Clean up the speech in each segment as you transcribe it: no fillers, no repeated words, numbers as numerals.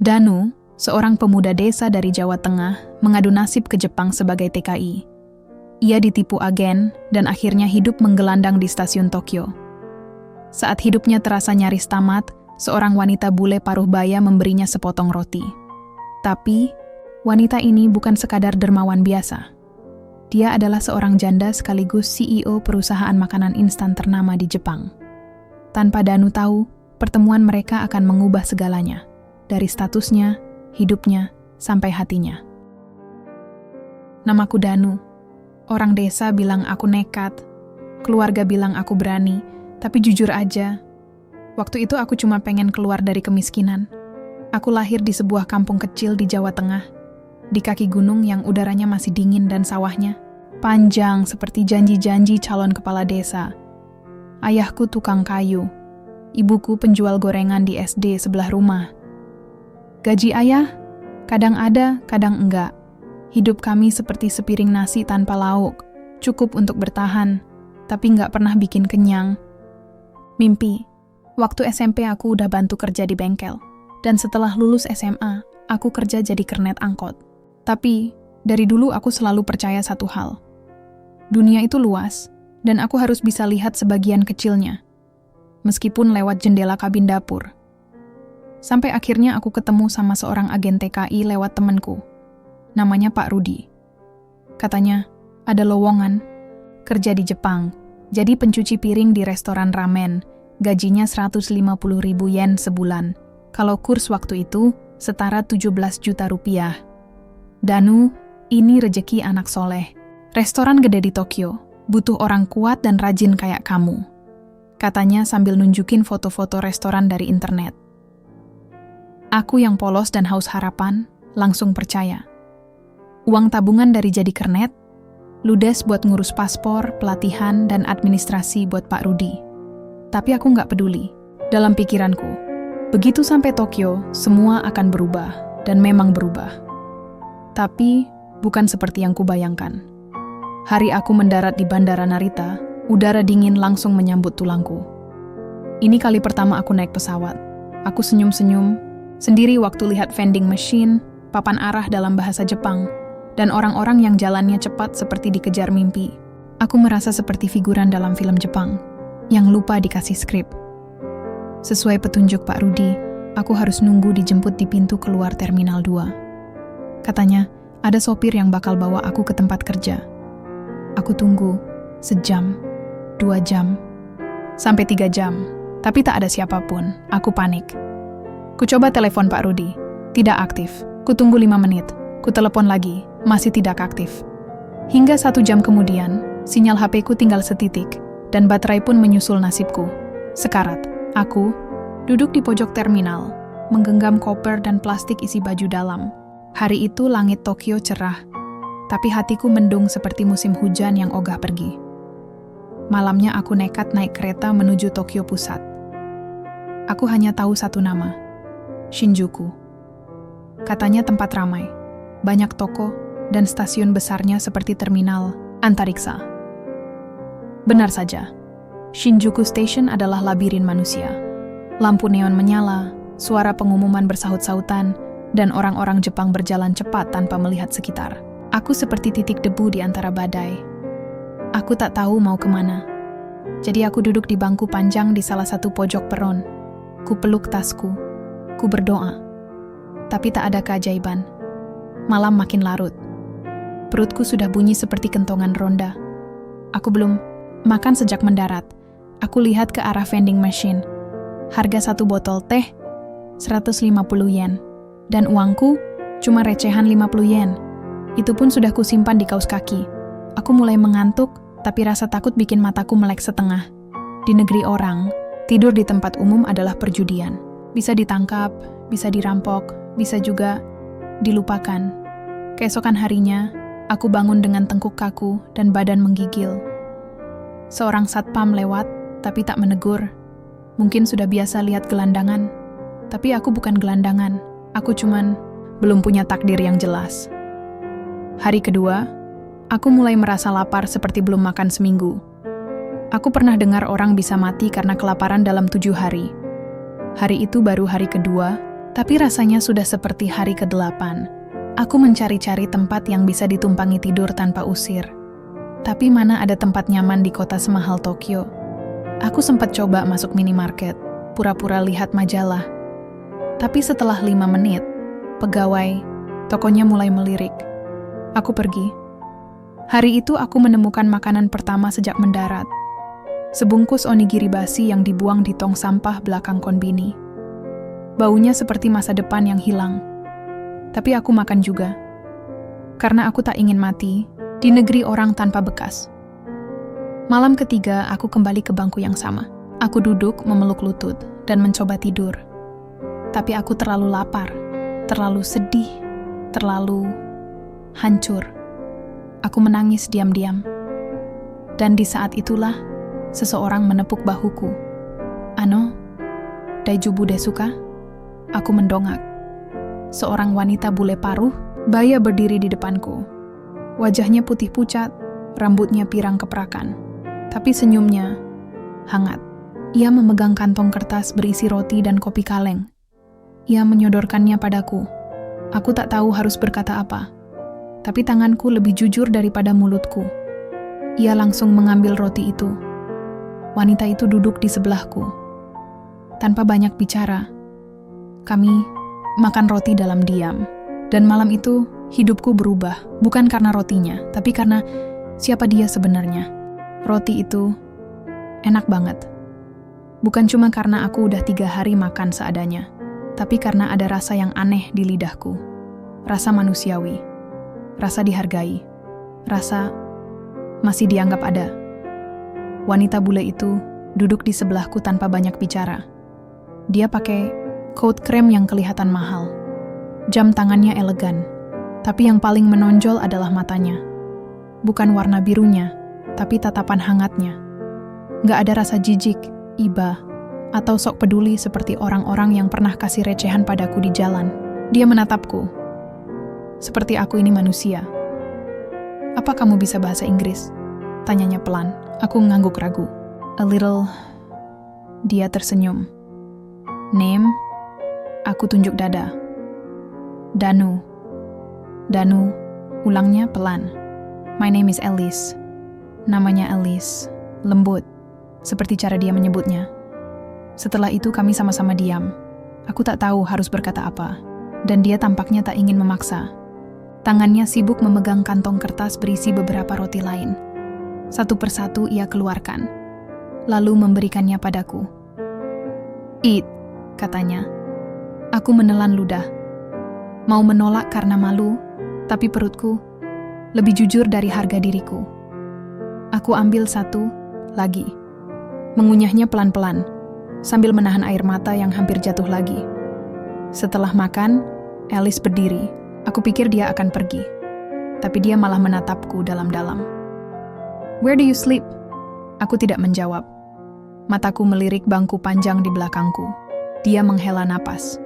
Danu, seorang pemuda desa dari Jawa Tengah, mengadu nasib ke Jepang sebagai TKI. Ia ditipu agen dan akhirnya hidup menggelandang di stasiun Tokyo. Saat hidupnya terasa nyaris tamat, seorang wanita bule paruh baya memberinya sepotong roti. Tapi, wanita ini bukan sekadar dermawan biasa. Dia adalah seorang janda sekaligus CEO perusahaan makanan instan ternama di Jepang. Tanpa Danu tahu, pertemuan mereka akan mengubah segalanya, dari statusnya, hidupnya, sampai hatinya. Namaku Danu. Orang desa bilang aku nekat, keluarga bilang aku berani, tapi jujur aja, waktu itu aku cuma pengen keluar dari kemiskinan. Aku lahir di sebuah kampung kecil di Jawa Tengah, di kaki gunung yang udaranya masih dingin dan sawahnya panjang seperti janji-janji calon kepala desa. Ayahku tukang kayu, ibuku penjual gorengan di SD sebelah rumah. Gaji ayah, kadang ada, kadang enggak. Hidup kami seperti sepiring nasi tanpa lauk, cukup untuk bertahan, tapi enggak pernah bikin kenyang. Mimpi, waktu SMP aku udah bantu kerja di bengkel, dan setelah lulus SMA, aku kerja jadi kernet angkot. Tapi, dari dulu aku selalu percaya satu hal. Dunia itu luas, dan aku harus bisa lihat sebagian kecilnya, meskipun lewat jendela kabin dapur. Sampai akhirnya aku ketemu sama seorang agen TKI lewat temanku. Namanya Pak Rudi. Katanya, ada lowongan, kerja di Jepang, jadi pencuci piring di restoran ramen, gajinya 150.000 yen sebulan. Kalau kurs waktu itu, setara 17 juta rupiah. Danu, ini rejeki anak soleh. Restoran gede di Tokyo, butuh orang kuat dan rajin kayak kamu. Katanya sambil nunjukin foto-foto restoran dari internet. Aku yang polos dan haus harapan, langsung percaya. Uang tabungan dari jadi kernet, ludes buat ngurus paspor, pelatihan, dan administrasi buat Pak Rudi. Tapi aku nggak peduli. Dalam pikiranku, begitu sampai Tokyo, semua akan berubah, dan memang berubah. Tapi, bukan seperti yang kubayangkan. Hari aku mendarat di Bandara Narita, udara dingin langsung menyambut tulangku. Ini kali pertama aku naik pesawat. Aku senyum-senyum, sendiri waktu lihat vending machine, papan arah dalam bahasa Jepang, dan orang-orang yang jalannya cepat seperti dikejar mimpi. Aku merasa seperti figuran dalam film Jepang, yang lupa dikasih skrip. Sesuai petunjuk Pak Rudi, aku harus nunggu dijemput di pintu keluar Terminal 2. Katanya, ada sopir yang bakal bawa aku ke tempat kerja. Aku tunggu, sejam, 2 jam, sampai 3 jam, tapi tak ada siapapun. Aku panik. Ku coba telepon Pak Rudi, tidak aktif. Ku tunggu 5 menit, ku telepon lagi, masih tidak aktif. Hingga 1 jam kemudian, sinyal HP-ku tinggal setitik, dan baterai pun menyusul nasibku. Sekarat, aku duduk di pojok terminal, menggenggam koper dan plastik isi baju dalam. Hari itu langit Tokyo cerah, tapi hatiku mendung seperti musim hujan yang ogah pergi. Malamnya aku nekat naik kereta menuju Tokyo Pusat. Aku hanya tahu satu nama, Shinjuku. Katanya tempat ramai, banyak toko, dan stasiun besarnya seperti terminal antariksa. Benar saja, Shinjuku Station adalah labirin manusia. Lampu neon menyala, suara pengumuman bersahut-sahutan, dan orang-orang Jepang berjalan cepat tanpa melihat sekitar. Aku seperti titik debu di antara badai. Aku tak tahu mau kemana. Jadi aku duduk di bangku panjang di salah satu pojok peron. Ku peluk tasku. Ku berdoa. Tapi tak ada keajaiban. Malam makin larut. Perutku sudah bunyi seperti kentongan ronda. Aku belum makan sejak mendarat. Aku lihat ke arah vending machine. Harga 1 botol teh, 150 yen. Dan uangku cuma recehan 50 yen. Itu pun sudah kusimpan di kaos kaki. Aku mulai mengantuk, tapi rasa takut bikin mataku melek setengah. Di negeri orang, tidur di tempat umum adalah perjudian. Bisa ditangkap, bisa dirampok, bisa juga dilupakan. Keesokan harinya, aku bangun dengan tengkuk kaku dan badan menggigil. Seorang satpam lewat, tapi tak menegur. Mungkin sudah biasa lihat gelandangan. Tapi aku bukan gelandangan. Aku cuman belum punya takdir yang jelas. Hari kedua, aku mulai merasa lapar seperti belum makan seminggu. Aku pernah dengar orang bisa mati karena kelaparan dalam 7 hari. Hari itu baru hari kedua, Tapi rasanya sudah seperti hari ke-8. Aku mencari-cari tempat yang bisa ditumpangi tidur tanpa usir. Tapi mana ada tempat nyaman di kota semahal Tokyo. Aku sempat coba masuk minimarket, pura-pura lihat majalah. Tapi setelah 5 menit, pegawai tokonya mulai melirik. Aku pergi. Hari itu aku menemukan makanan pertama sejak mendarat. Sebungkus onigiri basi yang dibuang di tong sampah belakang konbini. Baunya seperti masa depan yang hilang. Tapi aku makan juga. Karena aku tak ingin mati di negeri orang tanpa bekas. Malam ketiga, aku kembali ke bangku yang sama. Aku duduk memeluk lutut dan mencoba tidur. Tapi aku terlalu lapar, terlalu sedih, terlalu hancur. Aku menangis diam-diam. Dan di saat itulah, seseorang menepuk bahuku. "Ano, daijoubu desu ka?" Aku mendongak. Seorang wanita bule paruh, baya berdiri di depanku. Wajahnya putih pucat, rambutnya pirang keprakan. Tapi senyumnya hangat. Ia memegang kantong kertas berisi roti dan kopi kaleng. Ia menyodorkannya padaku. Aku tak tahu harus berkata apa. Tapi tanganku lebih jujur daripada mulutku. Ia langsung mengambil roti itu. Wanita itu duduk di sebelahku. Tanpa banyak bicara, kami makan roti dalam diam. Dan malam itu, hidupku berubah. Bukan karena rotinya, tapi karena siapa dia sebenarnya. Roti itu enak banget. Bukan cuma karena aku udah 3 hari makan seadanya, tapi karena ada rasa yang aneh di lidahku. Rasa manusiawi. Rasa dihargai. Rasa masih dianggap ada. Wanita bule itu duduk di sebelahku tanpa banyak bicara. Dia pakai coat krem yang kelihatan mahal. Jam tangannya elegan. Tapi yang paling menonjol adalah matanya. Bukan warna birunya, tapi tatapan hangatnya. Gak ada rasa jijik, iba, atau sok peduli seperti orang-orang yang pernah kasih recehan padaku di jalan. Dia menatapku. Seperti aku ini manusia. "Apa kamu bisa bahasa Inggris?" Tanyanya pelan. Aku mengangguk ragu. "A little." Dia tersenyum. "Name?" Aku tunjuk dada. "Danu." "Danu," ulangnya pelan. "My name is Alice." Namanya Alice. Lembut, seperti cara dia menyebutnya. Setelah itu kami sama-sama diam. Aku tak tahu harus berkata apa. Dan dia tampaknya tak ingin memaksa. Tangannya sibuk memegang kantong kertas berisi beberapa roti lain. Satu persatu ia keluarkan. Lalu memberikannya padaku. "Eat," katanya. Aku menelan ludah. Mau menolak karena malu, tapi perutku lebih jujur dari harga diriku. Aku ambil satu lagi. Mengunyahnya pelan-pelan, sambil menahan air mata yang hampir jatuh lagi. Setelah makan, Alice berdiri. Aku pikir dia akan pergi. Tapi dia malah menatapku dalam-dalam. "Where do you sleep?" Aku tidak menjawab. Mataku melirik bangku panjang di belakangku. Dia menghela napas.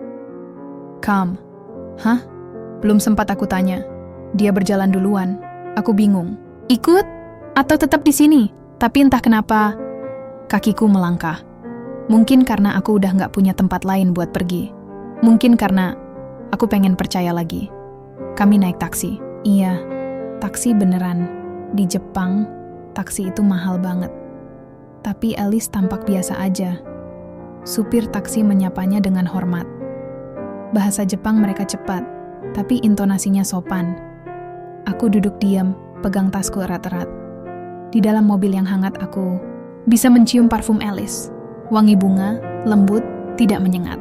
"Come." "Hah?" Belum sempat aku tanya. Dia berjalan duluan. Aku bingung. Ikut? Atau tetap di sini? Tapi entah kenapa, kakiku melangkah. Mungkin karena aku udah gak punya tempat lain buat pergi. Mungkin karena aku pengen percaya lagi. Kami naik taksi. Iya, taksi beneran. Di Jepang, taksi itu mahal banget. Tapi Alice tampak biasa aja. Supir taksi menyapanya dengan hormat. Bahasa Jepang mereka cepat, tapi intonasinya sopan. Aku duduk diam, pegang tasku erat-erat. Di dalam mobil yang hangat aku bisa mencium parfum Alice. Wangi bunga, lembut, tidak menyengat.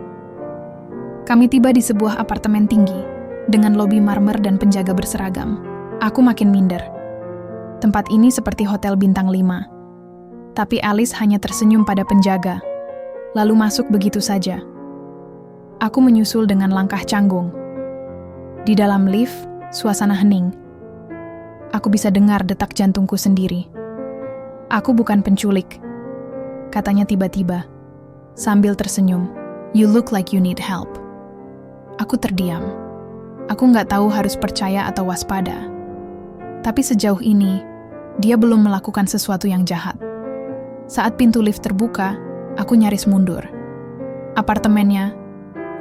Kami tiba di sebuah apartemen tinggi, dengan lobi marmer dan penjaga berseragam. Aku makin minder. Tempat ini seperti hotel bintang 5. Tapi Alice hanya tersenyum pada penjaga, lalu masuk begitu saja. Aku menyusul dengan langkah canggung. Di dalam lift, suasana hening. Aku bisa dengar detak jantungku sendiri. "Aku bukan penculik," katanya tiba-tiba, sambil tersenyum. "You look like you need help." Aku terdiam. Aku nggak tahu harus percaya atau waspada. Tapi sejauh ini, dia belum melakukan sesuatu yang jahat. Saat pintu lift terbuka, aku nyaris mundur. Apartemennya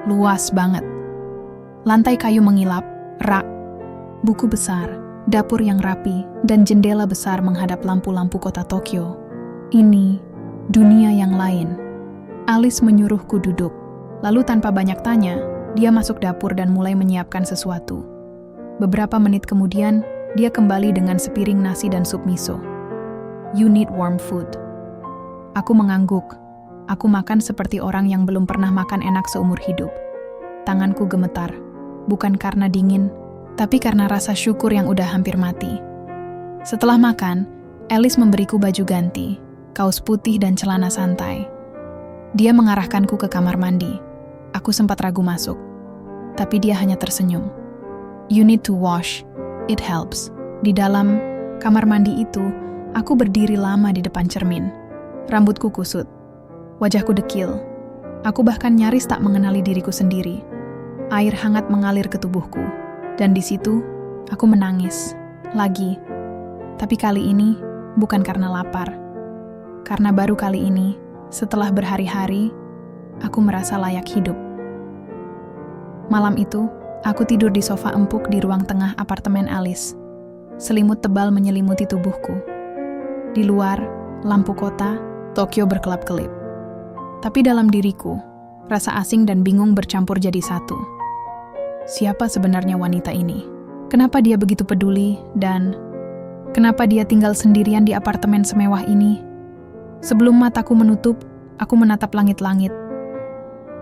luas banget. Lantai kayu mengilap, rak, buku besar, dapur yang rapi, dan jendela besar menghadap lampu-lampu kota Tokyo. Ini dunia yang lain. Alice menyuruhku duduk. Lalu tanpa banyak tanya, dia masuk dapur dan mulai menyiapkan sesuatu. Beberapa menit kemudian, dia kembali dengan sepiring nasi dan sup miso. You need warm food. Aku mengangguk. Aku makan seperti orang yang belum pernah makan enak seumur hidup. Tanganku gemetar. Bukan karena dingin, tapi karena rasa syukur yang udah hampir mati. Setelah makan, Alice memberiku baju ganti, kaos putih dan celana santai. Dia mengarahkanku ke kamar mandi. Aku sempat ragu masuk, tapi dia hanya tersenyum. You need to wash. It helps. Di dalam kamar mandi itu, aku berdiri lama di depan cermin. Rambutku kusut. Wajahku dekil. Aku bahkan nyaris tak mengenali diriku sendiri. Air hangat mengalir ke tubuhku. Dan di situ, aku menangis. Lagi. Tapi kali ini, bukan karena lapar. Karena baru kali ini, setelah berhari-hari, aku merasa layak hidup. Malam itu, aku tidur di sofa empuk di ruang tengah apartemen Alice. Selimut tebal menyelimuti tubuhku. Di luar, lampu kota, Tokyo berkelap-kelip. Tapi dalam diriku, rasa asing dan bingung bercampur jadi satu. Siapa sebenarnya wanita ini? Kenapa dia begitu peduli dan kenapa dia tinggal sendirian di apartemen semewah ini? Sebelum mataku menutup, aku menatap langit-langit.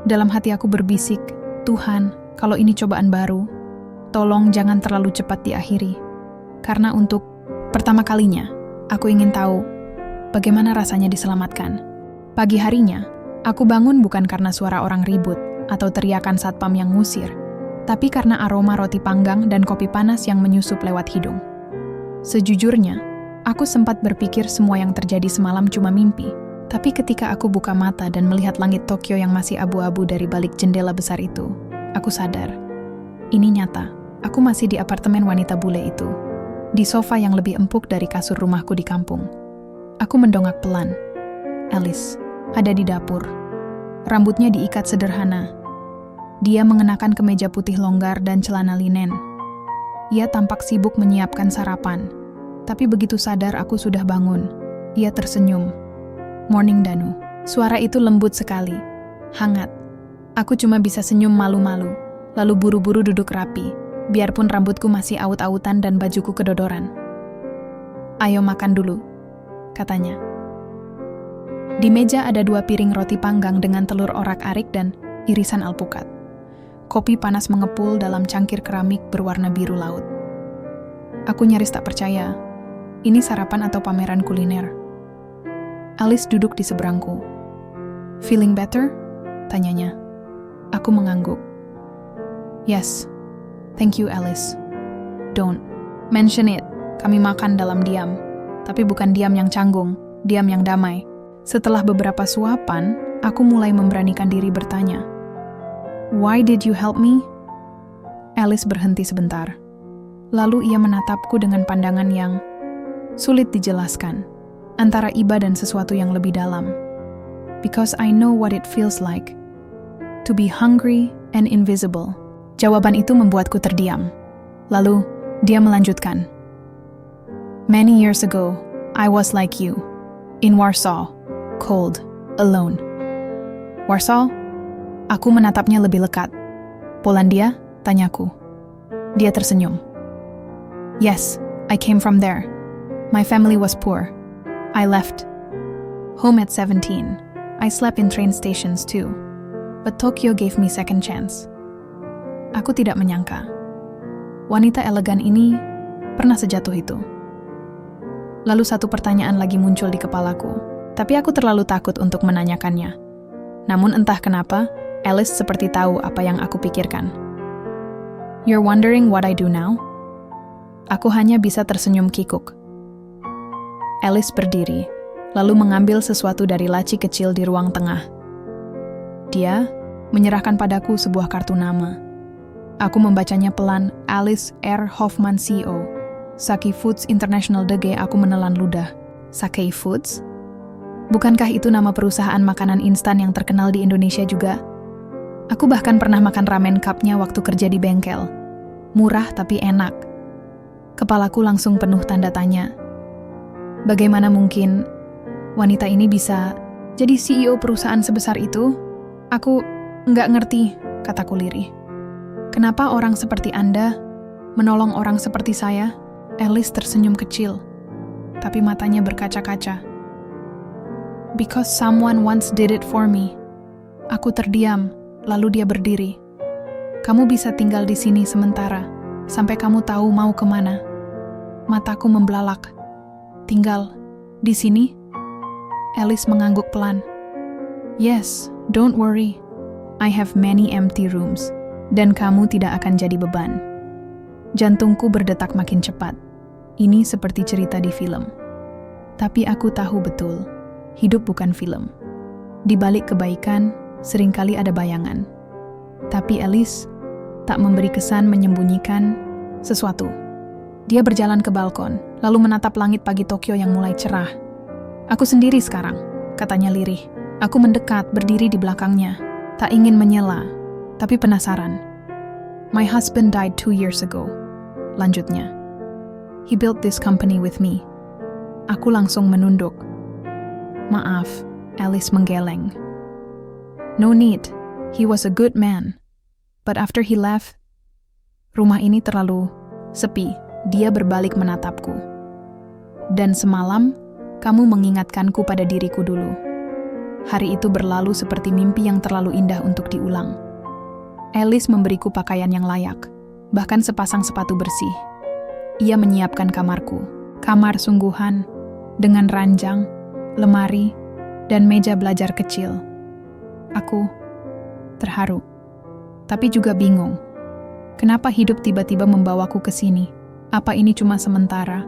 Dalam hati aku berbisik, Tuhan, kalau ini cobaan baru, tolong jangan terlalu cepat diakhiri. Karena untuk pertama kalinya, aku ingin tahu bagaimana rasanya diselamatkan. Pagi harinya, aku bangun bukan karena suara orang ribut atau teriakan satpam yang ngusir, tapi karena aroma roti panggang dan kopi panas yang menyusup lewat hidung. Sejujurnya, aku sempat berpikir semua yang terjadi semalam cuma mimpi. Tapi ketika aku buka mata dan melihat langit Tokyo yang masih abu-abu dari balik jendela besar itu, aku sadar. Ini nyata, aku masih di apartemen wanita bule itu. Di sofa yang lebih empuk dari kasur rumahku di kampung. Aku mendongak pelan. Alice ada di dapur. Rambutnya diikat sederhana. Dia mengenakan kemeja putih longgar dan celana linen. Ia tampak sibuk menyiapkan sarapan. Tapi begitu sadar aku sudah bangun, ia tersenyum. Morning Danu. Suara itu lembut sekali, hangat. Aku cuma bisa senyum malu-malu, lalu buru-buru duduk rapi, biarpun rambutku masih aut-autan dan bajuku kedodoran. Ayo makan dulu, katanya. Di meja ada 2 piring roti panggang dengan telur orak-arik dan irisan alpukat. Kopi panas mengepul dalam cangkir keramik berwarna biru laut. Aku nyaris tak percaya. Ini sarapan atau pameran kuliner? Alice duduk di seberangku. Feeling better? Tanyanya. Aku mengangguk. Yes. Thank you, Alice. Don't mention it. Kami makan dalam diam. Tapi bukan diam yang canggung, diam yang damai. Setelah beberapa suapan, aku mulai memberanikan diri bertanya. Why did you help me? Alice berhenti sebentar. Lalu ia menatapku dengan pandangan yang sulit dijelaskan, antara iba dan sesuatu yang lebih dalam. Because I know what it feels like to be hungry and invisible. Jawaban itu membuatku terdiam. Lalu, dia melanjutkan. Many years ago, I was like you, in Warsaw, cold, alone. Warsaw? Aku menatapnya lebih lekat. Polandia? Tanyaku. Dia tersenyum. Yes, I came from there. My family was poor. I left home at 17. I slept in train stations too. But Tokyo gave me second chance. Aku tidak menyangka. Wanita elegan ini pernah sejatuh itu. Lalu satu pertanyaan lagi muncul di kepalaku. Tapi aku terlalu takut untuk menanyakannya. Namun entah kenapa, Alice seperti tahu apa yang aku pikirkan. You're wondering what I do now? Aku hanya bisa tersenyum kikuk. Alice berdiri, lalu mengambil sesuatu dari laci kecil di ruang tengah. Dia menyerahkan padaku sebuah kartu nama. Aku membacanya pelan, Alice R. Hoffman CO. Saki Foods International DG. Aku menelan ludah. Saki Foods? Bukankah itu nama perusahaan makanan instan yang terkenal di Indonesia juga? Aku bahkan pernah makan ramen cupnya waktu kerja di bengkel. Murah tapi enak. Kepalaku langsung penuh tanda tanya. Bagaimana mungkin wanita ini bisa jadi CEO perusahaan sebesar itu? Aku nggak ngerti, kataku lirih. Kenapa orang seperti Anda menolong orang seperti saya? Alice tersenyum kecil, tapi matanya berkaca-kaca. Because someone once did it for me. Aku terdiam, lalu dia berdiri. Kamu bisa tinggal di sini sementara, sampai kamu tahu mau kemana. Mataku membelalak. Tinggal di sini? Alice mengangguk pelan. Yes, don't worry. I have many empty rooms. Dan kamu tidak akan jadi beban. Jantungku berdetak makin cepat. Ini seperti cerita di film. Tapi aku tahu betul, hidup bukan film. Di balik kebaikan, seringkali ada bayangan. Tapi Alice tak memberi kesan menyembunyikan sesuatu. Dia berjalan ke balkon, lalu menatap langit pagi Tokyo yang mulai cerah. Aku sendiri sekarang, katanya lirih. Aku mendekat, berdiri di belakangnya. Tak ingin menyela, tapi penasaran. My husband died 2 years ago, lanjutnya. He built this company with me. Aku langsung menunduk. Maaf, Alice menggeleng. No need, he was a good man. But after he left, rumah ini terlalu sepi. Dia berbalik menatapku. Dan semalam, kamu mengingatkanku pada diriku dulu. Hari itu berlalu seperti mimpi yang terlalu indah untuk diulang. Alice memberiku pakaian yang layak, bahkan sepasang sepatu bersih. Ia menyiapkan kamarku, kamar sungguhan, dengan ranjang, lemari, dan meja belajar kecil. Aku terharu, tapi juga bingung. Kenapa hidup tiba-tiba membawaku ke sini? Apa ini cuma sementara,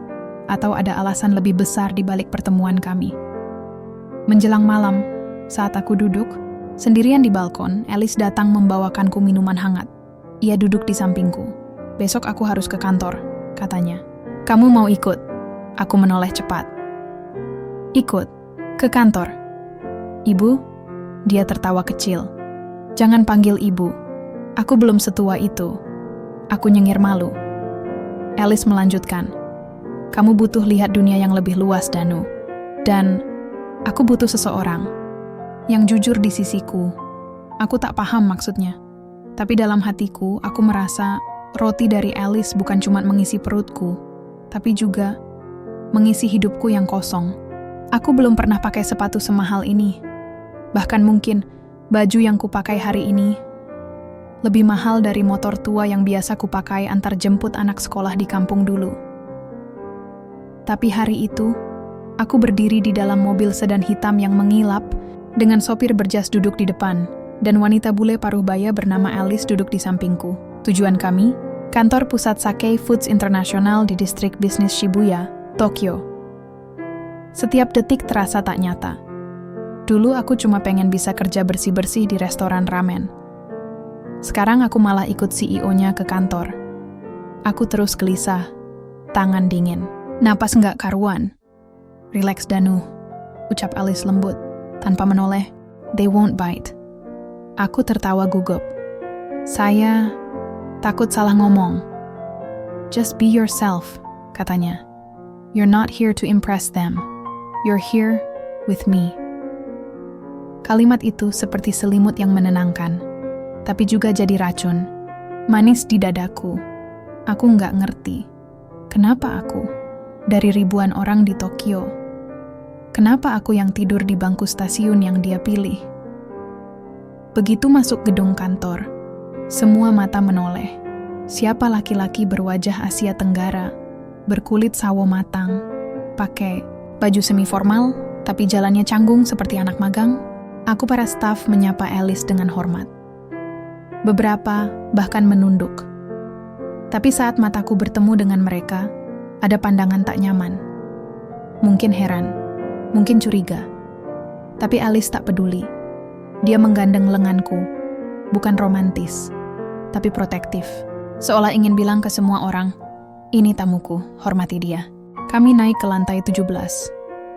atau ada alasan lebih besar di balik pertemuan kami? Menjelang malam, saat aku duduk sendirian di balkon, Alice datang membawakanku minuman hangat. Ia duduk di sampingku. Besok aku harus ke kantor, katanya. Kamu mau ikut? Aku menoleh cepat. Ikut? Ke kantor? Ibu? Dia tertawa kecil. Jangan panggil ibu. Aku belum setua itu. Aku nyengir malu. Alice melanjutkan. Kamu butuh lihat dunia yang lebih luas, Danu. Dan aku butuh seseorang yang jujur di sisiku. Aku tak paham maksudnya. Tapi dalam hatiku, aku merasa roti dari Alice bukan cuma mengisi perutku, tapi juga mengisi hidupku yang kosong. Aku belum pernah pakai sepatu semahal ini. Bahkan mungkin baju yang kupakai hari ini lebih mahal dari motor tua yang biasa kupakai antar jemput anak sekolah di kampung dulu. Tapi hari itu, aku berdiri di dalam mobil sedan hitam yang mengilap dengan sopir berjas duduk di depan, dan wanita bule paruh baya bernama Alice duduk di sampingku. Tujuan kami, kantor pusat Sake Foods International di distrik bisnis Shibuya, Tokyo. Setiap detik terasa tak nyata. Dulu aku cuma pengen bisa kerja bersih-bersih di restoran ramen. Sekarang aku malah ikut CEO-nya ke kantor. Aku terus gelisah, tangan dingin, napas nggak karuan. Relax Danu, ucap Alice lembut. Tanpa menoleh, they won't bite. Aku tertawa gugup. Saya takut salah ngomong. Just be yourself, katanya. You're not here to impress them. You're here with me. Kalimat itu seperti selimut yang menenangkan, tapi juga jadi racun. Manis di dadaku. Aku nggak ngerti. Kenapa aku? Dari ribuan orang di Tokyo. Kenapa aku yang tidur di bangku stasiun yang dia pilih? Begitu masuk gedung kantor, semua mata menoleh. Siapa laki-laki berwajah Asia Tenggara, berkulit sawo matang, pakai baju semi-formal, tapi jalannya canggung seperti anak magang? Aku para staf menyapa Alice dengan hormat. Beberapa bahkan menunduk. Tapi saat mataku bertemu dengan mereka, ada pandangan tak nyaman. Mungkin heran, mungkin curiga. Tapi Alice tak peduli. Dia menggandeng lenganku, bukan romantis, tapi protektif. Seolah ingin bilang ke semua orang, ini tamuku, hormati dia. Kami naik ke lantai 17.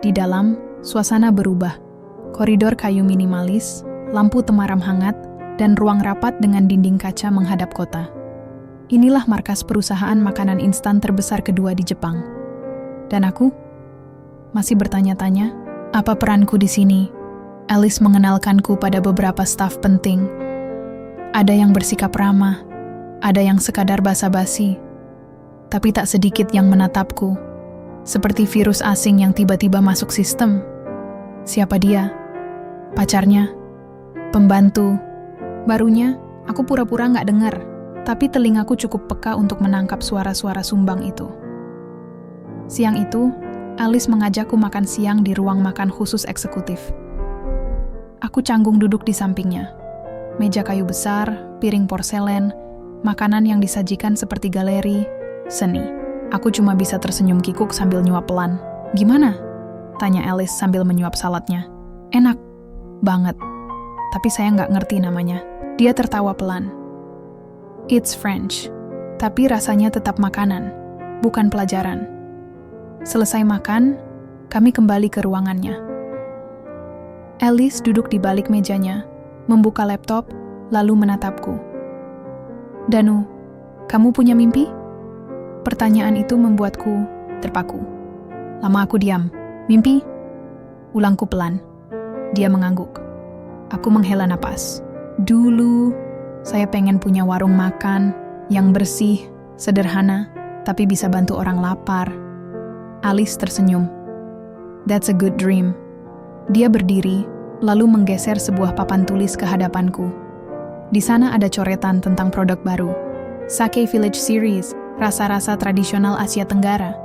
Di dalam, suasana berubah. Koridor kayu minimalis, lampu temaram hangat, dan ruang rapat dengan dinding kaca menghadap kota. Inilah markas perusahaan makanan instan terbesar kedua di Jepang. Dan aku masih bertanya-tanya, apa peranku di sini? Alice mengenalkanku pada beberapa staf penting. Ada yang bersikap ramah, ada yang sekadar basa-basi, tapi tak sedikit yang menatapku, seperti virus asing yang tiba-tiba masuk sistem. Siapa dia? Pacarnya? Pembantu? Barunya, aku pura-pura nggak dengar, tapi telingaku cukup peka untuk menangkap suara-suara sumbang itu. Siang itu, Alice mengajakku makan siang di ruang makan khusus eksekutif. Aku canggung duduk di sampingnya. Meja kayu besar, piring porselen, makanan yang disajikan seperti galeri, seni. Aku cuma bisa tersenyum kikuk sambil nyuap pelan. Gimana? Tanya Alice sambil menyuap saladnya. Enak banget, tapi saya nggak ngerti namanya. Dia tertawa pelan. It's French, tapi rasanya tetap makanan, bukan pelajaran. Selesai makan, kami kembali ke ruangannya. Alice duduk di balik mejanya, membuka laptop, lalu menatapku. Danu, kamu punya mimpi? Pertanyaan itu membuatku terpaku. Lama aku diam. Mimpi? Ulangku pelan. Dia mengangguk. Aku menghela napas. Dulu, saya pengen punya warung makan yang bersih, sederhana, tapi bisa bantu orang lapar. Alice tersenyum. That's a good dream. Dia berdiri, lalu menggeser sebuah papan tulis ke hadapanku. Di sana ada coretan tentang produk baru. Sake Village Series, rasa-rasa tradisional Asia Tenggara.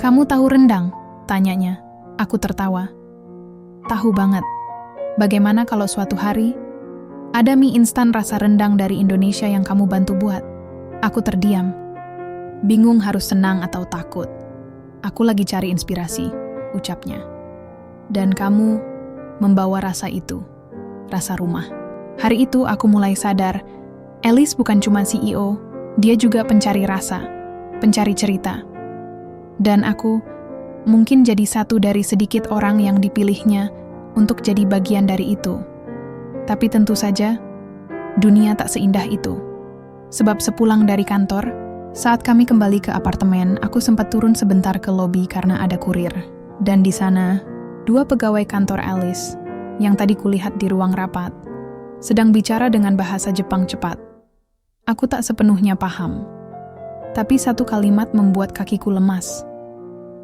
Kamu tahu rendang? Tanyanya. Aku tertawa. Tahu banget. Bagaimana kalau suatu hari ada mie instan rasa rendang dari Indonesia yang kamu bantu buat? Aku terdiam. Bingung harus senang atau takut. Aku lagi cari inspirasi, ucapnya. Dan kamu membawa rasa itu, rasa rumah. Hari itu aku mulai sadar, Alice bukan cuma CEO, dia juga pencari rasa, pencari cerita. Dan aku mungkin jadi satu dari sedikit orang yang dipilihnya untuk jadi bagian dari itu. Tapi tentu saja, dunia tak seindah itu. Sebab sepulang dari kantor, saat kami kembali ke apartemen, aku sempat turun sebentar ke lobi karena ada kurir. Dan di sana, 2 pegawai kantor Alice, yang tadi kulihat di ruang rapat, sedang bicara dengan bahasa Jepang cepat. Aku tak sepenuhnya paham. Tapi satu kalimat membuat kakiku lemas.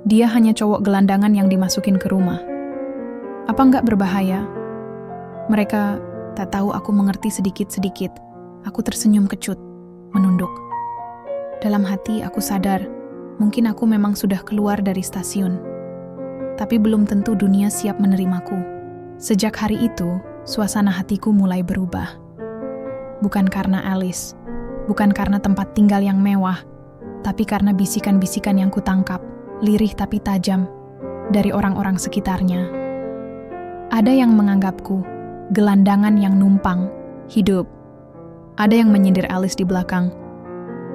Dia hanya cowok gelandangan yang dimasukin ke rumah. Apa nggak berbahaya? Mereka tak tahu aku mengerti sedikit-sedikit. Aku tersenyum kecut, menunduk. Dalam hati aku sadar, mungkin aku memang sudah keluar dari stasiun. Tapi belum tentu dunia siap menerimaku. Sejak hari itu, suasana hatiku mulai berubah. Bukan karena Alice, bukan karena tempat tinggal yang mewah, tapi karena bisikan-bisikan yang kutangkap, lirih tapi tajam, dari orang-orang sekitarnya. Ada yang menganggapku gelandangan yang numpang, hidup. Ada yang menyindir Alice di belakang.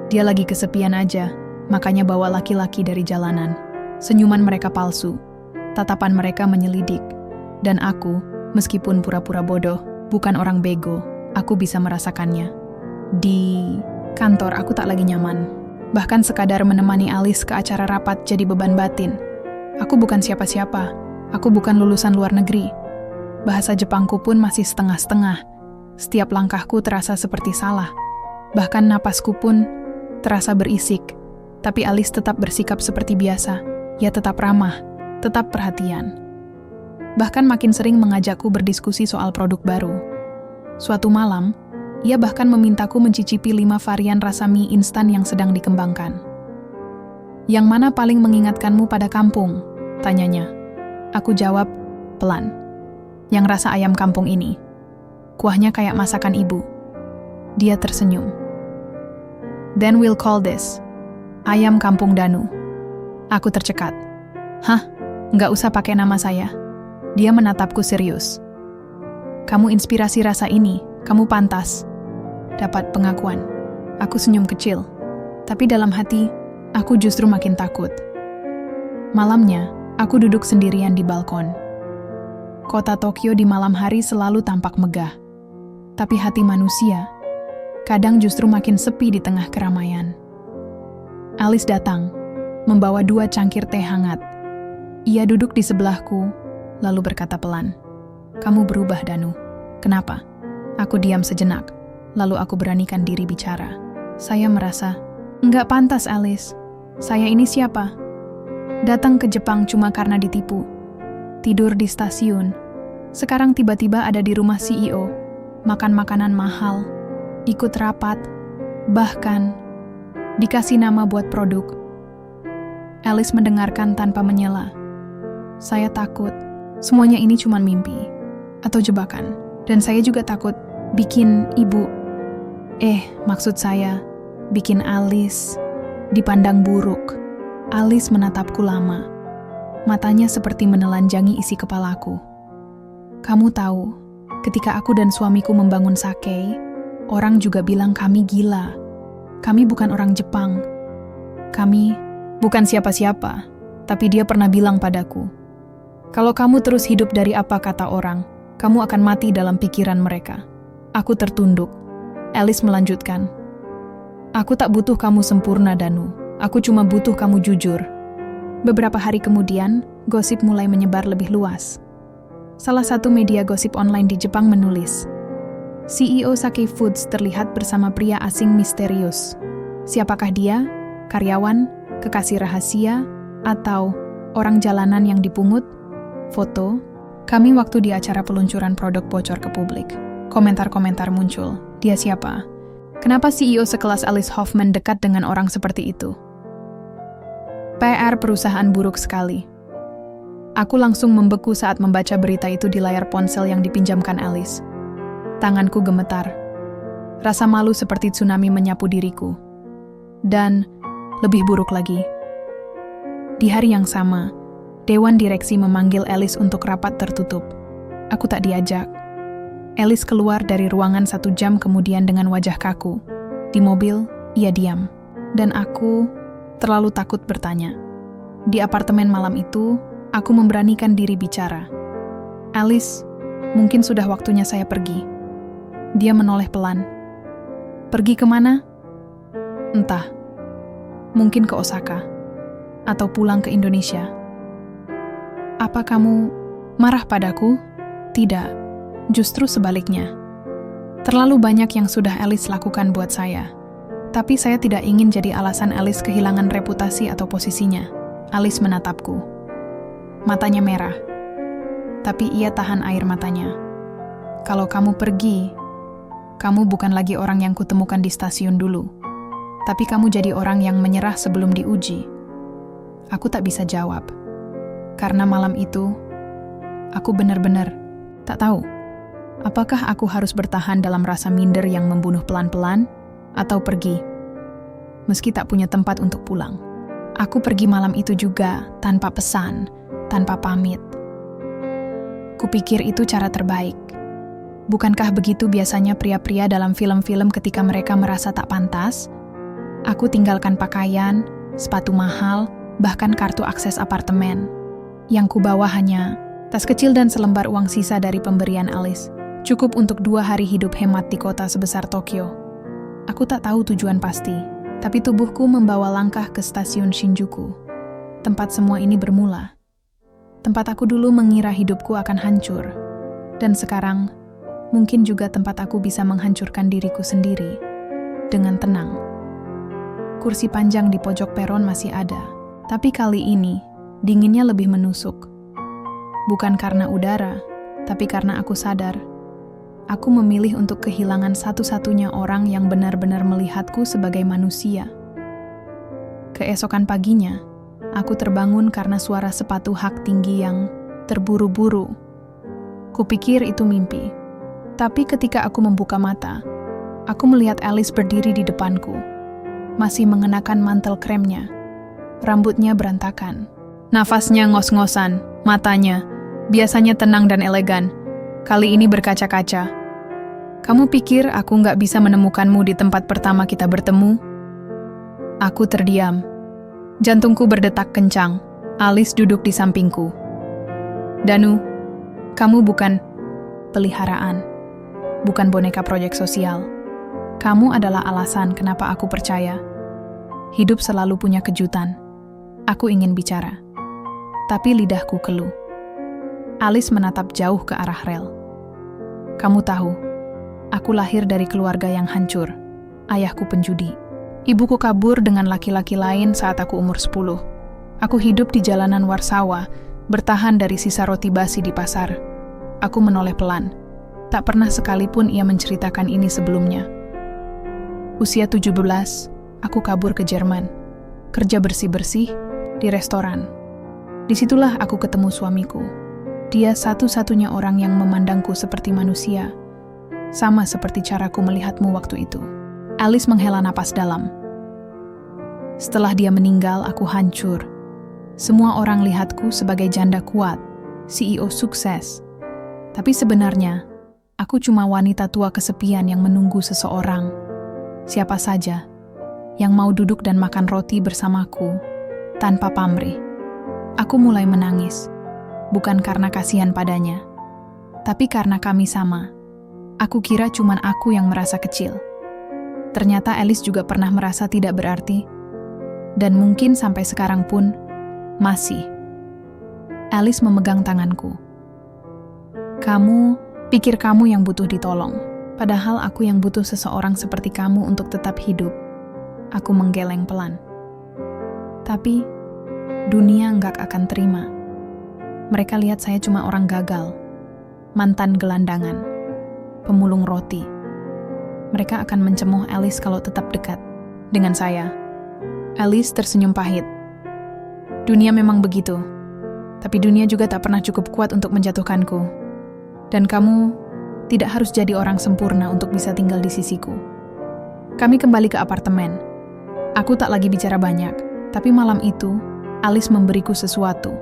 Dia lagi kesepian aja, makanya bawa laki-laki dari jalanan. Senyuman mereka palsu, tatapan mereka menyelidik. Dan aku, meskipun pura-pura bodoh, bukan orang bego, aku bisa merasakannya. Di kantor aku tak lagi nyaman. Bahkan sekadar menemani Alice ke acara rapat jadi beban batin. Aku bukan siapa-siapa, aku bukan lulusan luar negeri. Bahasa Jepangku pun masih setengah-setengah. Setiap langkahku terasa seperti salah. Bahkan napasku pun terasa berisik. Tapi Alice tetap bersikap seperti biasa. Ia tetap ramah, tetap perhatian. Bahkan makin sering mengajakku berdiskusi soal produk baru. Suatu malam, ia bahkan memintaku mencicipi 5 varian rasa mie instan yang sedang dikembangkan. Yang mana paling mengingatkanmu pada kampung? Tanyanya. Aku jawab, pelan. Yang rasa ayam kampung ini. Kuahnya kayak masakan ibu. Dia tersenyum. Then we'll call this ayam kampung Danu. Aku tercekat. Hah? Nggak usah pakai nama saya. Dia menatapku serius. Kamu inspirasi rasa ini, kamu pantas. Dapat pengakuan. Aku senyum kecil. Tapi dalam hati, aku justru makin takut. Malamnya, aku duduk sendirian di balkon. Kota Tokyo di malam hari selalu tampak megah. Tapi hati manusia kadang justru makin sepi di tengah keramaian. Alice datang, membawa 2 cangkir teh hangat. Ia duduk di sebelahku, lalu berkata pelan, "Kamu berubah, Danu. Kenapa?" Aku diam sejenak, lalu aku beranikan diri bicara. Saya merasa, "Enggak pantas, Alice. Saya ini siapa? Datang ke Jepang cuma karena ditipu. Tidur di stasiun. Sekarang tiba-tiba ada di rumah CEO. Makan makanan mahal. Ikut rapat. Bahkan dikasih nama buat produk." Alice mendengarkan tanpa menyela. Saya takut. Semuanya ini cuma mimpi. Atau jebakan. Dan saya juga takut bikin ibu. Maksud saya, bikin Alice dipandang buruk. Alice menatapku lama. Matanya seperti menelanjangi isi kepalaku. "Kamu tahu, ketika aku dan suamiku membangun Sake, orang juga bilang kami gila. Kami bukan orang Jepang. Kami bukan siapa-siapa, tapi dia pernah bilang padaku, kalau kamu terus hidup dari apa kata orang, kamu akan mati dalam pikiran mereka." Aku tertunduk. Alice melanjutkan, "Aku tak butuh kamu sempurna, Danu. Aku cuma butuh kamu jujur." Beberapa hari kemudian, gosip mulai menyebar lebih luas. Salah satu media gosip online di Jepang menulis, CEO Sake Foods terlihat bersama pria asing misterius. Siapakah dia? Karyawan, kekasih rahasia, atau orang jalanan yang dipungut? Foto, kami waktu di acara peluncuran produk bocor ke publik. Komentar-komentar muncul. Dia siapa? Kenapa CEO sekelas Alice Hoffman dekat dengan orang seperti itu? PR perusahaan buruk sekali. Aku langsung membeku saat membaca berita itu di layar ponsel yang dipinjamkan Alice. Tanganku gemetar. Rasa malu seperti tsunami menyapu diriku. Dan lebih buruk lagi, di hari yang sama, Dewan Direksi memanggil Alice untuk rapat tertutup. Aku tak diajak. Alice keluar dari ruangan 1 jam kemudian dengan wajah kaku. Di mobil, ia diam. Dan aku terlalu takut bertanya. Di apartemen malam itu, aku memberanikan diri bicara. "Alice, mungkin sudah waktunya saya pergi." Dia menoleh pelan. "Pergi kemana?" "Entah. Mungkin ke Osaka. Atau pulang ke Indonesia." "Apa kamu marah padaku?" "Tidak. Justru sebaliknya. Terlalu banyak yang sudah Alice lakukan buat saya. Tapi saya tidak ingin jadi alasan Alice kehilangan reputasi atau posisinya." Alice menatapku. Matanya merah. Tapi ia tahan air matanya. "Kalau kamu pergi, kamu bukan lagi orang yang kutemukan di stasiun dulu. Tapi kamu jadi orang yang menyerah sebelum diuji." Aku tak bisa jawab. Karena malam itu, aku benar-benar tak tahu. Apakah aku harus bertahan dalam rasa minder yang membunuh pelan-pelan, atau pergi, meski tak punya tempat untuk pulang. Aku pergi malam itu juga, tanpa pesan, tanpa pamit. Kupikir itu cara terbaik. Bukankah begitu biasanya pria-pria dalam film-film ketika mereka merasa tak pantas? Aku tinggalkan pakaian, sepatu mahal, bahkan kartu akses apartemen. Yang kubawa hanya tas kecil dan selembar uang sisa dari pemberian Alice. Cukup untuk 2 hari hidup hemat di kota sebesar Tokyo. Aku tak tahu tujuan pasti, tapi tubuhku membawa langkah ke stasiun Shinjuku. Tempat semua ini bermula. Tempat aku dulu mengira hidupku akan hancur. Dan sekarang, mungkin juga tempat aku bisa menghancurkan diriku sendiri. Dengan tenang. Kursi panjang di pojok peron masih ada. Tapi kali ini, dinginnya lebih menusuk. Bukan karena udara, tapi karena aku sadar. Aku memilih untuk kehilangan satu-satunya orang yang benar-benar melihatku sebagai manusia. Keesokan paginya, aku terbangun karena suara sepatu hak tinggi yang terburu-buru. Kupikir itu mimpi. Tapi ketika aku membuka mata, aku melihat Alice berdiri di depanku. Masih mengenakan mantel kremnya. Rambutnya berantakan. Nafasnya ngos-ngosan, matanya biasanya tenang dan elegan. Kali ini berkaca-kaca. "Kamu pikir aku nggak bisa menemukanmu di tempat pertama kita bertemu?" Aku terdiam. Jantungku berdetak kencang. Alice duduk di sampingku. "Danu, kamu bukan peliharaan. bukan boneka proyek sosial. Kamu adalah alasan kenapa aku percaya. Hidup selalu punya kejutan. Aku ingin bicara, tapi lidahku keluh. Alice menatap jauh ke arah rel. Kamu tahu, aku lahir dari keluarga yang hancur. Ayahku penjudi. Ibuku kabur dengan laki-laki lain saat aku umur 10. Aku hidup di jalanan Warsawa, bertahan dari sisa roti basi di pasar. Aku menoleh pelan. Tak pernah sekalipun ia menceritakan ini sebelumnya. Usia 17, aku kabur ke Jerman. Kerja bersih-bersih di restoran. Disitulah aku ketemu suamiku. Dia satu-satunya orang yang memandangku seperti manusia. Sama seperti caraku melihatmu waktu itu. Alice menghela napas dalam. Setelah dia meninggal, aku hancur. Semua orang lihatku sebagai janda kuat, CEO sukses. Tapi sebenarnya, aku cuma wanita tua kesepian yang menunggu seseorang. Siapa saja yang mau duduk dan makan roti bersamaku tanpa pamrih. Aku mulai menangis, bukan karena kasihan padanya, tapi karena kami sama. Aku kira cuma aku yang merasa kecil. Ternyata Alice juga pernah merasa tidak berarti, dan mungkin sampai sekarang pun masih. Alice memegang tanganku. Kamu pikir kamu yang butuh ditolong, padahal aku yang butuh seseorang seperti kamu untuk tetap hidup. Aku menggeleng pelan. Tapi dunia nggak akan terima. Mereka lihat saya cuma orang gagal, mantan gelandangan, pemulung roti. Mereka akan mencemooh Alice kalau tetap dekat dengan saya. Alice tersenyum pahit. Dunia memang begitu, tapi dunia juga tak pernah cukup kuat untuk menjatuhkanku. Dan kamu tidak harus jadi orang sempurna untuk bisa tinggal di sisiku. Kami kembali ke apartemen. Aku tak lagi bicara banyak, tapi malam itu, Alice memberiku sesuatu.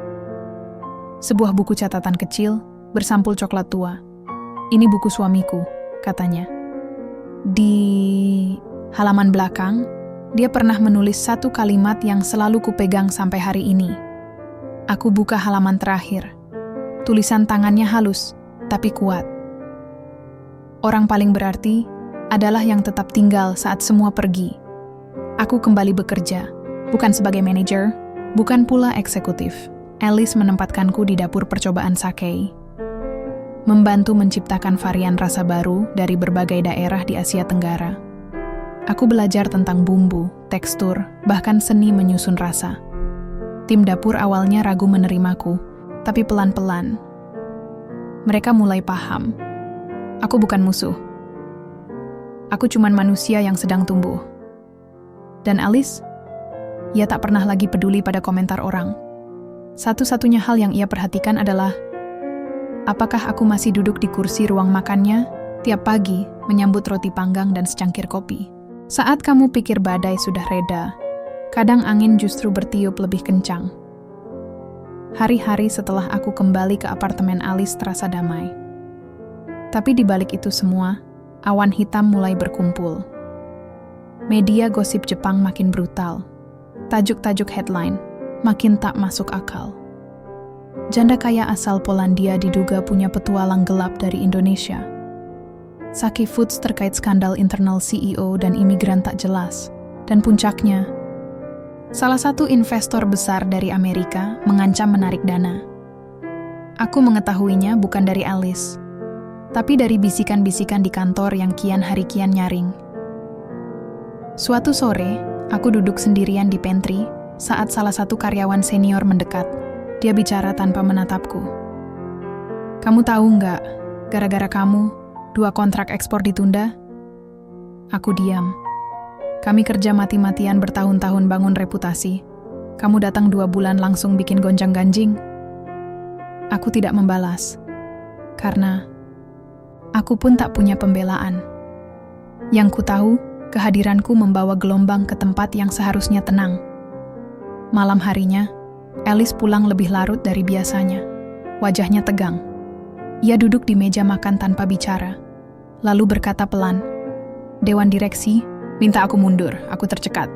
Sebuah buku catatan kecil bersampul coklat tua. Ini buku suamiku, katanya. Di halaman belakang, dia pernah menulis satu kalimat yang selalu kupegang sampai hari ini. Aku buka halaman terakhir. Tulisan tangannya halus, tapi kuat. Orang paling berarti adalah yang tetap tinggal saat semua pergi. Aku kembali bekerja, bukan sebagai manajer, bukan pula eksekutif. Alice menempatkanku di dapur percobaan sake, membantu menciptakan varian rasa baru dari berbagai daerah di Asia Tenggara. Aku belajar tentang bumbu, tekstur, bahkan seni menyusun rasa. Tim dapur awalnya ragu menerimaku, tapi pelan-pelan mereka mulai paham. Aku bukan musuh. Aku cuman manusia yang sedang tumbuh. Dan Alice, ia tak pernah lagi peduli pada komentar orang. Satu-satunya hal yang ia perhatikan adalah apakah aku masih duduk di kursi ruang makannya tiap pagi menyambut roti panggang dan secangkir kopi. Saat kamu pikir badai sudah reda, kadang angin justru bertiup lebih kencang. Hari-hari setelah aku kembali ke apartemen Alice terasa damai. Tapi di balik itu semua, awan hitam mulai berkumpul. Media gosip Jepang makin brutal. Tajuk-tajuk headline makin tak masuk akal. Janda kaya asal Polandia diduga punya petualang gelap dari Indonesia. Sake Foods terkait skandal internal CEO dan imigran tak jelas. Dan puncaknya, salah satu investor besar dari Amerika mengancam menarik dana. Aku mengetahuinya bukan dari Alice, tapi dari bisikan-bisikan di kantor yang kian hari kian nyaring. Suatu sore, aku duduk sendirian di pantry saat salah satu karyawan senior mendekat. Dia bicara tanpa menatapku. Kamu tahu nggak, gara-gara kamu, 2 kontrak ekspor ditunda? Aku diam. Kami kerja mati-matian bertahun-tahun bangun reputasi. Kamu datang 2 bulan langsung bikin gonjang-ganjing. Aku tidak membalas. Karena aku pun tak punya pembelaan. Yang ku tahu, kehadiranku membawa gelombang ke tempat yang seharusnya tenang. Malam harinya, Alice pulang lebih larut dari biasanya. Wajahnya tegang. Ia duduk di meja makan tanpa bicara. Lalu berkata pelan, "Dewan direksi minta aku mundur, aku tercekat."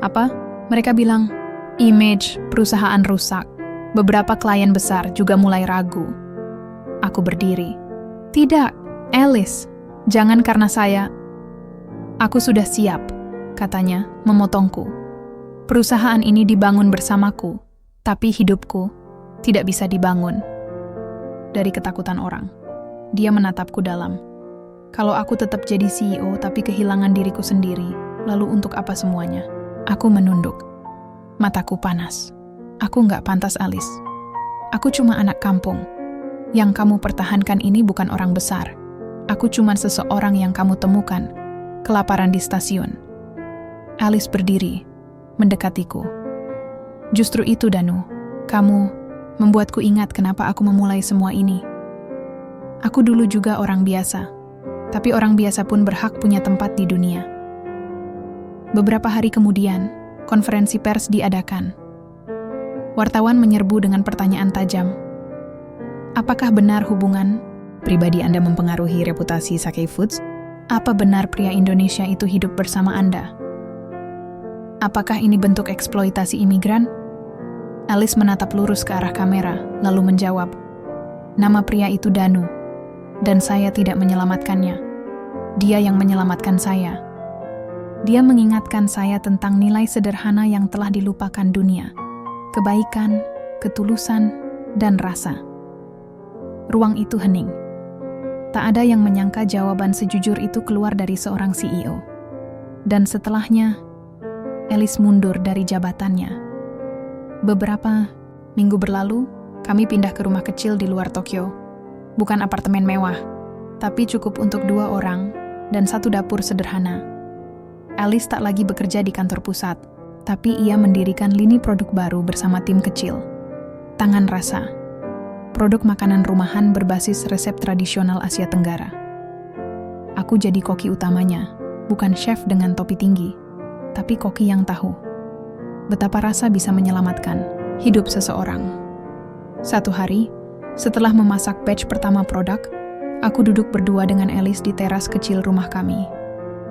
"Apa?" Mereka bilang, "Image perusahaan rusak. Beberapa klien besar juga mulai ragu." Aku berdiri. "Tidak, Alice, Jangan karena saya. Aku sudah siap, katanya, memotongku. Perusahaan ini dibangun bersamaku, tapi hidupku tidak bisa dibangun. Dari ketakutan orang, dia menatapku dalam. Kalau aku tetap jadi CEO tapi kehilangan diriku sendiri, lalu untuk apa semuanya? Aku menunduk. Mataku panas. Aku nggak pantas, Alice. Aku cuma anak kampung. Yang kamu pertahankan ini bukan orang besar. Aku cuma seseorang yang kamu temukan, kelaparan di stasiun. Alice berdiri, mendekatiku. Justru itu, Danu. Kamu membuatku ingat kenapa aku memulai semua ini. Aku dulu juga orang biasa, tapi orang biasa pun berhak punya tempat di dunia. Beberapa hari kemudian, konferensi pers diadakan. Wartawan menyerbu dengan pertanyaan tajam. Apakah benar hubungan pribadi Anda mempengaruhi reputasi Sake Foods? Apa benar pria Indonesia itu hidup bersama Anda? Apakah ini bentuk eksploitasi imigran? Alice menatap lurus ke arah kamera, lalu menjawab, nama pria itu Danu, dan saya tidak menyelamatkannya. Dia yang menyelamatkan saya. Dia mengingatkan saya tentang nilai sederhana yang telah dilupakan dunia. Kebaikan, ketulusan, dan rasa. Ruang itu hening. Tak ada yang menyangka jawaban sejujur itu keluar dari seorang CEO. Dan setelahnya, Alice mundur dari jabatannya. Beberapa minggu berlalu, kami pindah ke rumah kecil di luar Tokyo. Bukan apartemen mewah, tapi cukup untuk 2 orang dan 1 dapur sederhana. Alice tak lagi bekerja di kantor pusat, tapi ia mendirikan lini produk baru bersama tim kecil. Tangan Rasa. Produk makanan rumahan berbasis resep tradisional Asia Tenggara. Aku jadi koki utamanya, bukan chef dengan topi tinggi, tapi koki yang tahu betapa rasa bisa menyelamatkan hidup seseorang. Satu hari, setelah memasak batch pertama produk, aku duduk berdua dengan Alice di teras kecil rumah kami.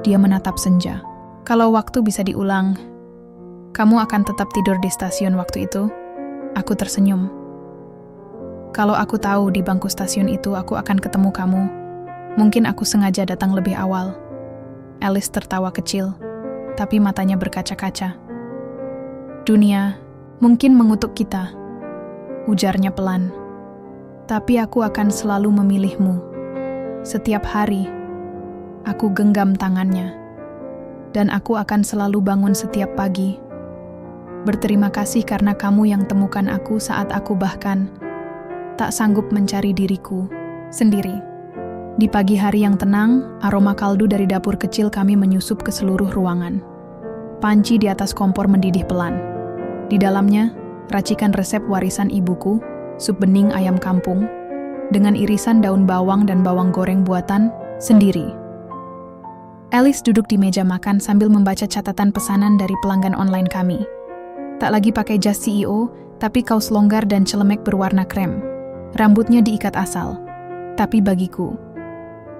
Dia menatap senja. Kalau waktu bisa diulang, kamu akan tetap tidur di stasiun waktu itu? Aku tersenyum. Kalau aku tahu di bangku stasiun itu aku akan ketemu kamu, mungkin aku sengaja datang lebih awal. Alice tertawa kecil, tapi matanya berkaca-kaca. Dunia mungkin mengutuk kita, ujarnya pelan. Tapi aku akan selalu memilihmu. Setiap hari, aku genggam tangannya. Dan aku akan selalu bangun setiap pagi. Berterima kasih karena kamu yang temukan aku saat aku bahkan tak sanggup mencari diriku sendiri. Di pagi hari yang tenang, aroma kaldu dari dapur kecil kami menyusup ke seluruh ruangan. Panci di atas kompor mendidih pelan. Di dalamnya, racikan resep warisan ibuku, sup bening ayam kampung, dengan irisan daun bawang dan bawang goreng buatan sendiri. Alice duduk di meja makan sambil membaca catatan pesanan dari pelanggan online kami. Tak lagi pakai jas CEO, tapi kaos longgar dan celemek berwarna krem. Rambutnya diikat asal. Tapi bagiku,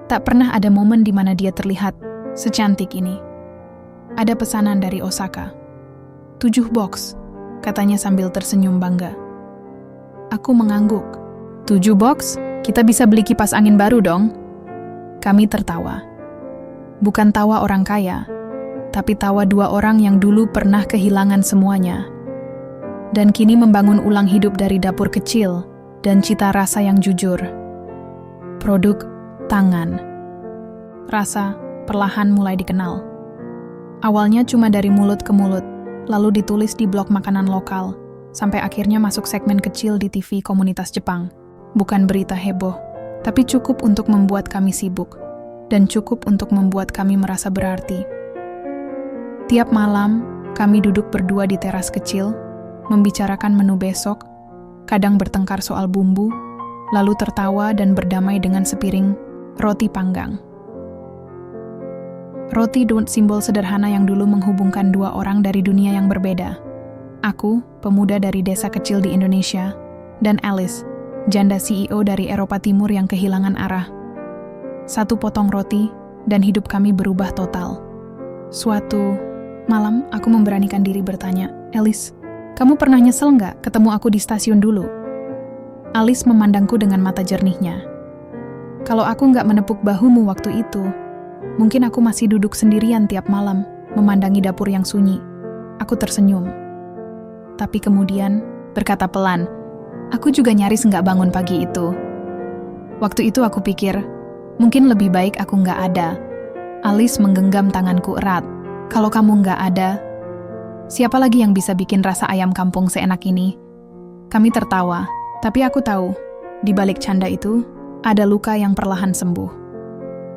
tak pernah ada momen di mana dia terlihat secantik ini. Ada pesanan dari Osaka. 7 box, katanya sambil tersenyum bangga. Aku mengangguk. 7 box? Kita bisa beli kipas angin baru dong. Kami tertawa. Bukan tawa orang kaya, tapi tawa 2 orang yang dulu pernah kehilangan semuanya. Dan kini membangun ulang hidup dari dapur kecil dan cita rasa yang jujur. Produk tangan. Rasa perlahan mulai dikenal. Awalnya cuma dari mulut ke mulut, lalu ditulis di blog makanan lokal, sampai akhirnya masuk segmen kecil di TV komunitas Jepang. Bukan berita heboh, tapi cukup untuk membuat kami sibuk, dan cukup untuk membuat kami merasa berarti. Tiap malam, kami duduk berdua di teras kecil, membicarakan menu besok, kadang bertengkar soal bumbu, lalu tertawa dan berdamai dengan sepiring roti panggang. Roti simbol sederhana yang dulu menghubungkan 2 orang dari dunia yang berbeda. Aku, pemuda dari desa kecil di Indonesia, dan Alice, janda CEO dari Eropa Timur yang kehilangan arah. 1 potong roti, dan hidup kami berubah total. Suatu malam, aku memberanikan diri bertanya, Alice, kamu pernah nyesel nggak ketemu aku di stasiun dulu? Alice memandangku dengan mata jernihnya. Kalau aku nggak menepuk bahumu waktu itu, mungkin aku masih duduk sendirian tiap malam, memandangi dapur yang sunyi. Aku tersenyum. Tapi kemudian, berkata pelan, aku juga nyaris nggak bangun pagi itu. Waktu itu aku pikir, mungkin lebih baik aku nggak ada. Alice menggenggam tanganku erat. Kalau kamu nggak ada, siapa lagi yang bisa bikin rasa ayam kampung seenak ini? Kami tertawa, tapi aku tahu, di balik canda itu, ada luka yang perlahan sembuh.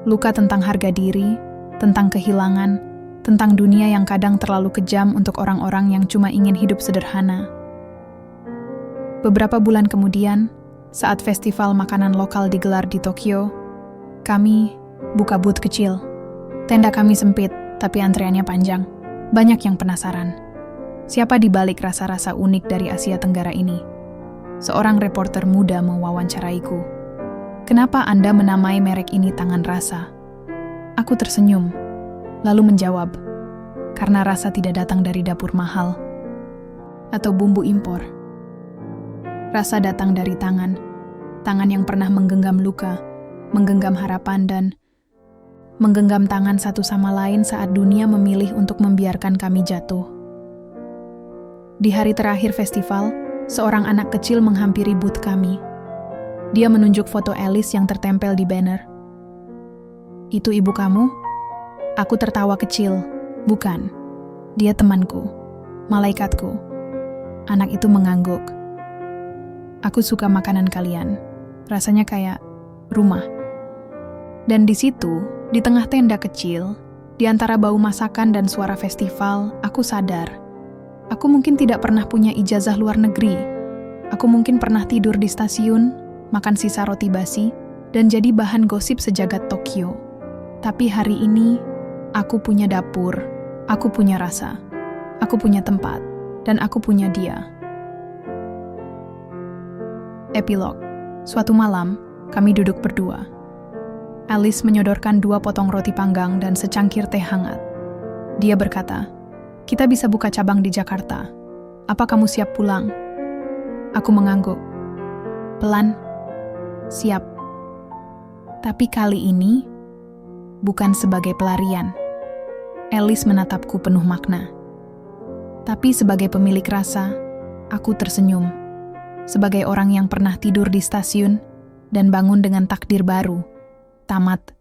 Luka tentang harga diri, tentang kehilangan, tentang dunia yang kadang terlalu kejam untuk orang-orang yang cuma ingin hidup sederhana. Beberapa bulan kemudian, saat festival makanan lokal digelar di Tokyo, kami buka booth kecil. Tenda kami sempit, tapi antreannya panjang. Banyak yang penasaran. Siapa di balik rasa-rasa unik dari Asia Tenggara ini? Seorang reporter muda mewawancaraiku. Kenapa Anda menamai merek ini Tangan Rasa? Aku tersenyum, lalu menjawab, karena rasa tidak datang dari dapur mahal atau bumbu impor. Rasa datang dari tangan yang pernah menggenggam luka, menggenggam harapan dan menggenggam tangan satu sama lain saat dunia memilih untuk membiarkan kami jatuh. Di hari terakhir festival, seorang anak kecil menghampiri booth kami. Dia menunjuk foto Alice yang tertempel di banner. Itu ibu kamu? Aku tertawa kecil. Bukan. Dia temanku. Malaikatku. Anak itu mengangguk. Aku suka makanan kalian. Rasanya kayak rumah. Dan di situ, di tengah tenda kecil, di antara bau masakan dan suara festival, aku sadar. Aku mungkin tidak pernah punya ijazah luar negeri. Aku mungkin pernah tidur di stasiun, makan sisa roti basi, dan jadi bahan gosip sejagat Tokyo. Tapi hari ini, aku punya dapur, aku punya rasa, aku punya tempat, dan aku punya dia. Epilog. Suatu malam, kami duduk berdua. Alice menyodorkan 2 potong roti panggang dan secangkir teh hangat. Dia berkata, kita bisa buka cabang di Jakarta. Apa kamu siap pulang? Aku mengangguk. Pelan. Siap. Tapi kali ini, bukan sebagai pelarian. Alice menatapku penuh makna. Tapi sebagai pemilik rasa, aku tersenyum. Sebagai orang yang pernah tidur di stasiun dan bangun dengan takdir baru. Tamat